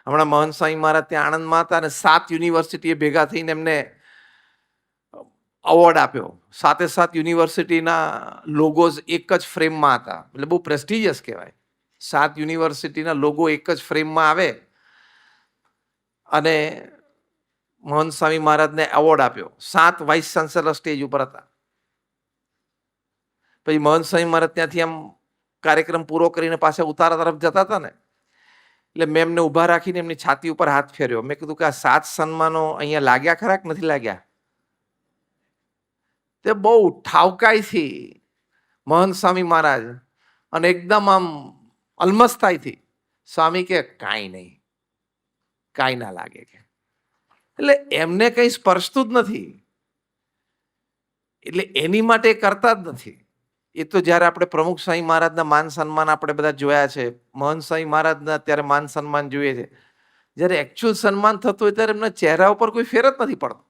હમણાં મહંત સ્વામી મહારાજ ત્યાં આણંદમાં હતા અને 7 યુનિવર્સિટીએ ભેગા થઈને એમને અવોર્ડ આપ્યો. 7 યુનિવર્સિટીના લોગોઝ એક જ ફ્રેમમાં હતા, એટલે બહુ પ્રેસ્ટિજિયસ કહેવાય. 7 યુનિવર્સિટીના લોગો એક જ ફ્રેમમાં આવે અને મહંત સ્વામી મહારાજને એવોર્ડ આપ્યો. 7 વાઇસ ચાન્સેલર સ્ટેજ ઉપર હતા. પછી મહંત સ્વામી મહારાજ ત્યાંથી આમ કાર્યક્રમ પૂરો કરીને પાછા ઉતારા તરફ જતા હતા ને, એટલે મેં એમને ઊભા રાખીને એમની છાતી ઉપર હાથ ફેર્યો. મેં કીધું કે આ 7 સન્માનો અહીંયા લાગ્યા ખરા કે નથી લાગ્યા? તે બહુ ઠાવકાઈથી મહંત સ્વામી મહારાજ અને એકદમ આમ અલમસ્તાઈથી સ્વામી કે કાંઈ નહીં, કાંઈ ના લાગે કે. એટલે એમને કંઈ સ્પર્શતું જ નથી, એટલે એની માટે કરતા જ નથી. એ તો જ્યારે આપણે પ્રમુખ સ્વામી મહારાજના માન સન્માન આપણે બધા જોયા છે, મહંત સ્વામી મહારાજના અત્યારે માન સન્માન જોઈએ છે, જ્યારે એકચ્યુઅલ સન્માન થતું હોય ત્યારે એમના ચહેરા ઉપર કોઈ ફેર જ નથી પડતો.